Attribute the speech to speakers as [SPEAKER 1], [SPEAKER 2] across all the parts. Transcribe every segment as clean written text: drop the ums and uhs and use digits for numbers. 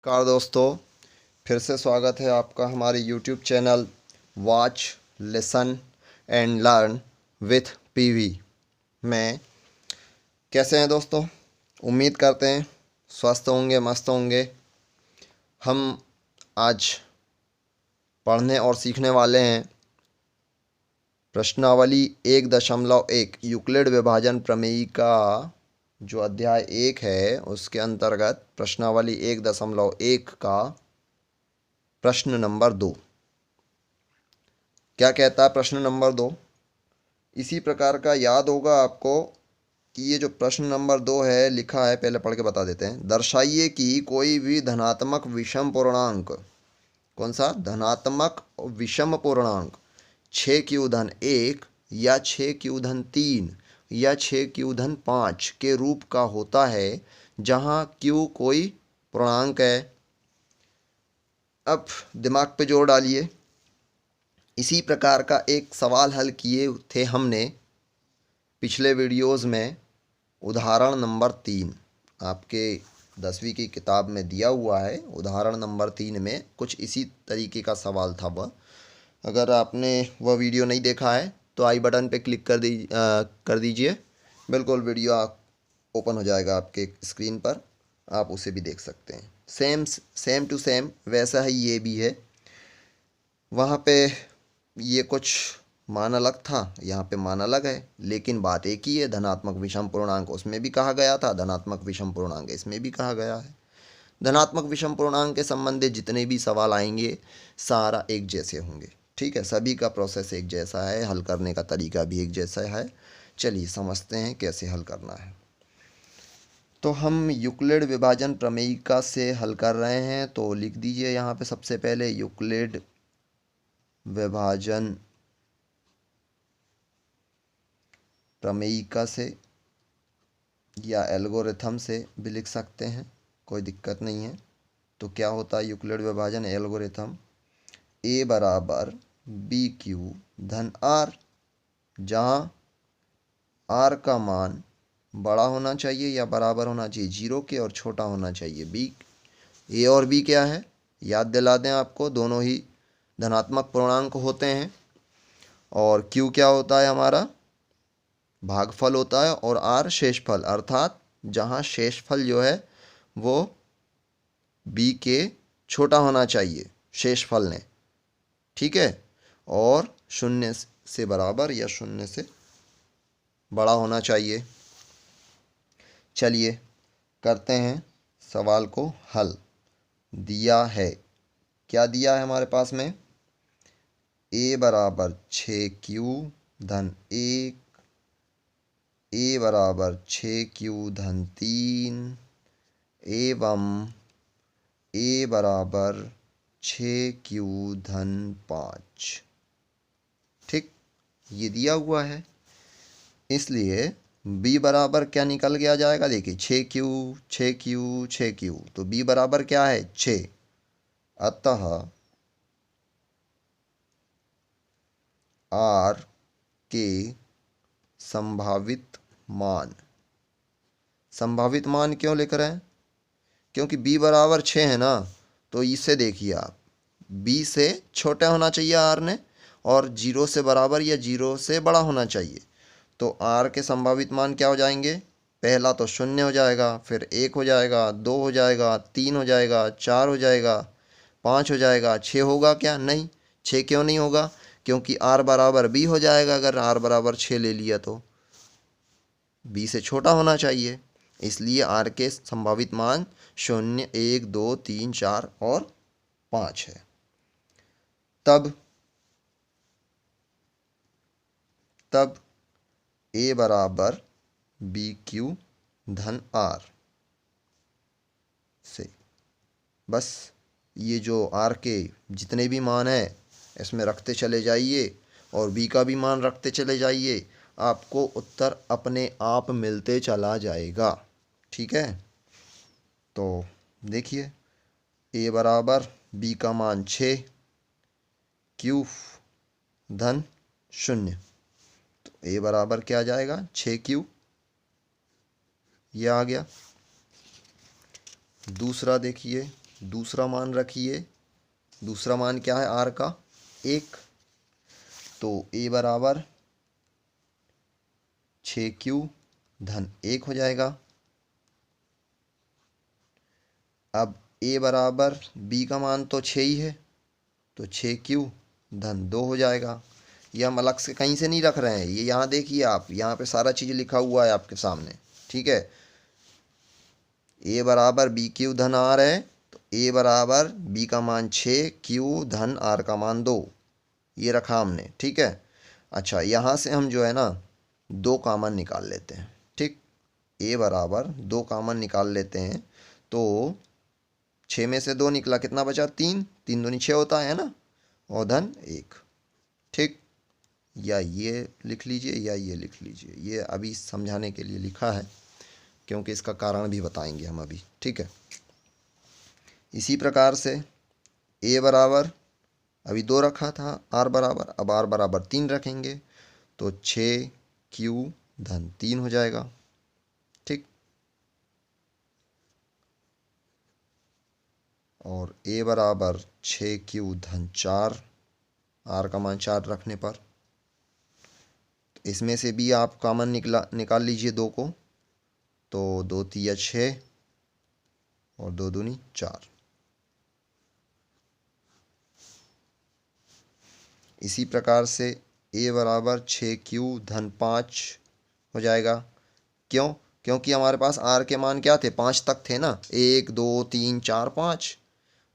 [SPEAKER 1] नमस्कार दोस्तों, फिर से स्वागत है आपका हमारे YouTube channel watch listen and learn with PV में। कैसे हैं दोस्तों? उम्मीद करते हैं स्वस्थ होंगे, मस्त होंगे। हम आज पढ़ने और सीखने वाले हैं प्रश्नावली 1.1 यूक्लिड विभाजन प्रमेय का जो अध्याय 1 है उसके अंतर्गत प्रश्नावली 1.1 का प्रश्न नंबर 2। क्या कहता है प्रश्न नंबर 2? इसी प्रकार का याद होगा आपको कि ये जो प्रश्न नंबर 2 है लिखा है, पहले पढ़ के बता देते हैं। दर्शाइए कि कोई भी धनात्मक विषम पूर्णांक, कौन सा धनात्मक विषम पूर्णांक 6q-1 या 6q-3 या 6q-5 के रूप का होता है जहाँ q कोई पूर्णांक है। अब दिमाग पे जोर डालिए। इसी प्रकार का एक सवाल हल किए थे हमने पिछले वीडियोस में। उदाहरण नंबर 3 आपके 10वीं की किताब में दिया हुआ है। उदाहरण नंबर 3 में कुछ इसी तरीके का सवाल था वह। अगर आपने वह वीडियो नहीं देखा है तो आई बटन पे क्लिक कर दीजिए। बिल्कुल वीडियो ओपन हो जाएगा आपके स्क्रीन पर, आप उसे भी देख सकते हैं। सेम टू सेम वैसा ही ये भी है। वहाँ पे ये कुछ मान अलग था, यहाँ पे मान अलग है, लेकिन बात एक ही है। धनात्मक विषम पूर्णांक उसमें भी कहा गया था, धनात्मक विषम पूर्णांक इसमें भी कहा गया है। धनात्मक विषम पूर्णांक के संबंधित जितने भी सवाल आएंगे सारा एक जैसे होंगे। ठीक है, सभी का प्रोसेस एक जैसा है, हल करने का तरीका भी एक जैसा है। चलिए समझते हैं कैसे हल करना है। तो हम यूक्लिड विभाजन प्रमेयिका से हल कर रहे हैं, तो लिख दीजिए यहाँ पे सबसे पहले यूक्लिड विभाजन प्रमेयिका से या एल्गोरिथम से भी लिख सकते हैं, कोई दिक्कत नहीं है। तो क्या होता है यूक्लिड विभाजन एल्गोरिथम? a बराबर बी क्यू धन आर, जहाँ r का मान बड़ा होना चाहिए या बराबर होना चाहिए 0 के और छोटा होना चाहिए b। a और b क्या है याद दिला दें आपको, दोनों ही धनात्मक पूर्णांक होते हैं। और q क्या होता है हमारा? भागफल होता है, और r शेषफल, अर्थात जहाँ शेषफल जो है वो b के छोटा होना चाहिए शेषफल ने। ठीक है, और 0 से बराबर या 0 से बड़ा होना चाहिए। चलिए करते हैं सवाल को हल। दिया है, क्या दिया है हमारे पास में? a बराबर 6q धन 1, a बराबर 6q-3 एवं a बराबर 6q-5। ठीक, ये दिया हुआ है, इसलिए b बराबर क्या निकल के आ जाएगा? देखिए 6q 6q 6q, तो b बराबर क्या है? 6। अतः r के संभावित मान क्यों लिख रहे हैं? क्योंकि b बराबर 6 है ना, तो इससे देखिए आप b से छोटा होना चाहिए r ने, और 0 से बराबर या 0 से बड़ा होना चाहिए। तो r के संभावित मान क्या हो जाएंगे? पहला तो 0 हो जाएगा, फिर 1 हो जाएगा, 2 हो जाएगा, 3 हो जाएगा, 4 हो जाएगा, 5 हो जाएगा, 6 होगा क्या? नहीं। 6 क्यों नहीं होगा? क्योंकि r बराबर b हो जाएगा। अगर r बराबर 6 ले लिया तो b से छोटा होना चाहिए, इसलिए r के संभावित मान 0, 1, 2, 3, 4 और 5 है। तब a बराबर बी क्यू धन आर से, बस ये जो r के जितने भी मान हैं इसमें रखते चले जाइए और b का भी मान रखते चले जाइए, आपको उत्तर अपने आप मिलते चला जाएगा। ठीक है, तो देखिए a बराबर b का मान 6, q धन 0, तो a बराबर क्या आ जाएगा? 6q, ये आ गया। दूसरा देखिए दूसरा मान रखिए, दूसरा मान क्या है आर का 1, तो ए बराबर 6q धन 1 हो जाएगा। अब ए बराबर बी का मान तो 6 ही है, तो 6q धन 2 हो जाएगा। ये हम अलग से कहीं से नहीं रख रहे हैं, ये यहाँ देखिए आप, यहाँ पे सारा चीज़ लिखा हुआ है आपके सामने, ठीक है। ए बराबर बी क्यू धन आर है, तो ए बराबर बी का मान 6, क्यू धन आर का मान 2, ये रखा हमने, ठीक है। अच्छा, यहाँ से हम जो है ना 2 कॉमन निकाल लेते हैं, ठीक। ए बराबर 2 कॉमन निकाल लेते हैं, तो 6 में से 2 निकला, कितना बचा 3, 3 दूनी 6 होता है ना, और धन 1, ठीक। या ये लिख लीजिए या ये लिख लीजिए, ये अभी समझाने के लिए लिखा है, क्योंकि इसका कारण भी बताएंगे हम अभी, ठीक है। इसी प्रकार से ए बराबर अभी 2 रखा था, आर बराबर, अब आर बराबर 3 रखेंगे, तो 6q धन 3 हो जाएगा, ठीक। और ए बराबर 6q धन 4, आर का मान 4 रखने पर, तो इसमें से भी आप कॉमन निकाल लीजिए 2 को, तो 2 तिया 6 और 2 दूनी 4। इसी प्रकार से ए बराबर 6q धन 5 हो जाएगा। क्यों? क्योंकि हमारे पास आर के मान क्या थे, 5 तक थे ना, 1 2 3 4 5,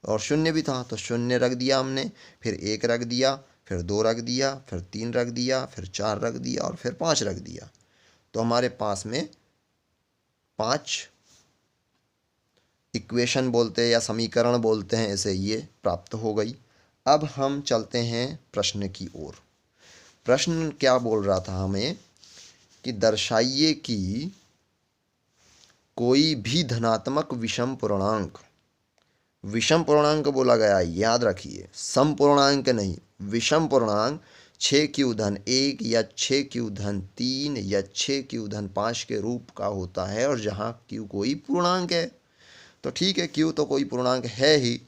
[SPEAKER 1] और शून्य भी था, तो शून्य रख दिया हमने, फिर 1 रख दिया, फिर 2 रख दिया, फिर 3 रख दिया, फिर 4 रख दिया, और फिर 5 रख दिया। तो हमारे पास में 5 इक्वेशन बोलते हैं या समीकरण बोलते हैं, ऐसे ये प्राप्त हो गई। अब हम चलते हैं प्रश्न की ओर। प्रश्न क्या बोल रहा था हमें कि दर्शाइए कि कोई भी धनात्मक विषम पूर्णांक, विषम पूर्णांक बोला गया है, याद रखिए, सम पूर्णांक नहीं, विषम पूर्णांक 6q धन 1 या 6q धन 3 या 6q धन 5 के रूप का होता है, और जहाँ q कोई पूर्णांक है। तो ठीक है, q तो कोई पूर्णांक है ही,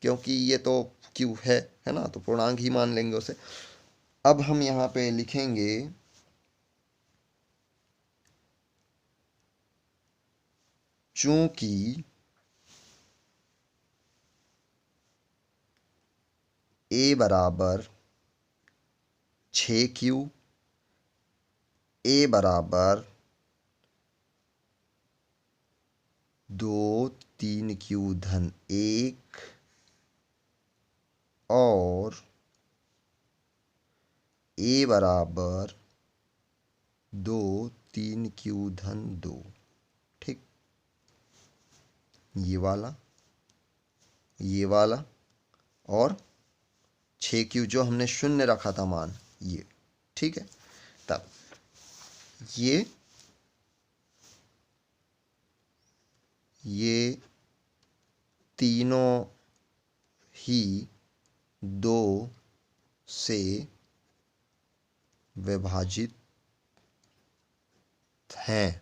[SPEAKER 1] क्योंकि ये तो q है ना, तो पूर्णांक ही मान लेंगे उसे। अब हम यहाँ पे लिखेंगे चूंकि a बराबर 6q, a बराबर 2 3q धन 1 और a बराबर 2 3q धन 2, ठीक। ये वाला और 6q जो हमने शून्य रखा था मान, ये, ठीक है। तब ये तीनों ही 2 से विभाजित हैं,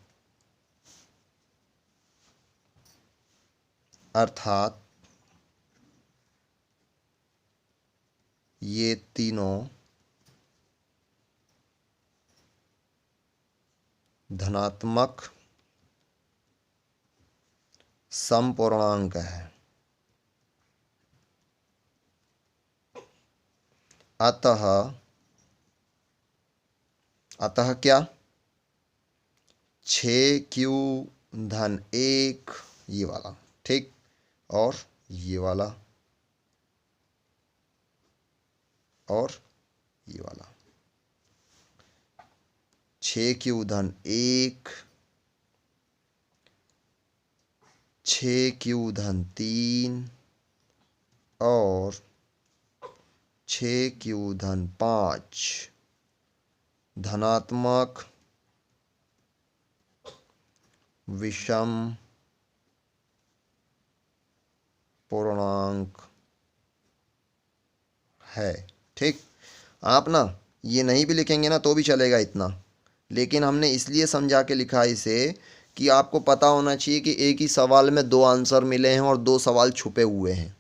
[SPEAKER 1] अर्थात ये तीनों धनात्मक समपूर्णांक है। अतः क्या, 6q धन 1 ये वाला, ठीक, और ये वाला और ये वाला, 6q धन 1, 6q धन 3 और 6q धन 5 धनात्मक विषम पूर्णांक है, ठीक। आप ना ये नहीं भी लिखेंगे ना तो भी चलेगा इतना, लेकिन हमने इसलिए समझा के लिखा इसे कि आपको पता होना चाहिए कि एक ही सवाल में दो आंसर मिले हैं और दो सवाल छुपे हुए हैं।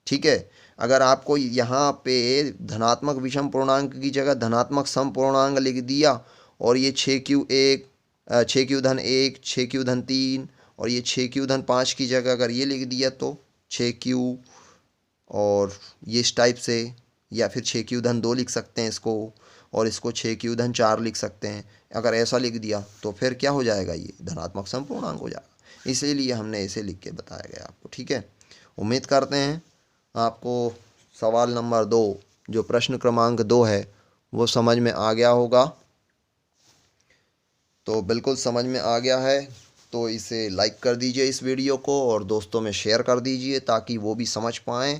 [SPEAKER 1] ठीक है। अगर आपको यहाँ पे धनात्मक विषम पूर्णांक की जगह धनात्मक सम पूर्णांक लिख दिया और ये 6Q1 6Q-1 6Q-3 और ये 6Q-5 की जगह अगर ये लिख दिया तो 6Q और ये इस टाइप से, या फिर 6Q-2 लिख सकते हैं इसको, और इसको 6Q-4 लिख सकते हैं। अगर ऐसा लिख दिया तो फिर क्या हो जाएगा, ये धनात्मक सम पूर्णांक हो जाएगा। इसीलिए हमने ऐसे लिख के बताया गया आपको। ठीक है। उम्मीद करते हैं आपको सवाल नंबर 2 जो प्रश्न क्रमांक 2 है वो समझ में आ गया होगा। तो बिल्कुल समझ में आ गया है तो इसे लाइक कर दीजिए इस वीडियो को, और दोस्तों में शेयर कर दीजिए ताकि वो भी समझ पाएँ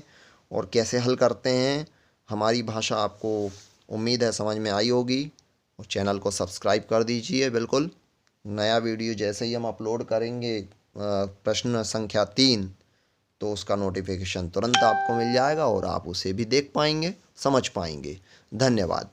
[SPEAKER 1] और कैसे हल करते हैं। हमारी भाषा आपको उम्मीद है समझ में आई होगी, और चैनल को सब्सक्राइब कर दीजिए। बिल्कुल नया वीडियो जैसे ही हम अपलोड करेंगे प्रश्न संख्या 3, तो उसका नोटिफिकेशन तुरंत आपको मिल जाएगा और आप उसे भी देख पाएंगे, समझ पाएंगे। धन्यवाद।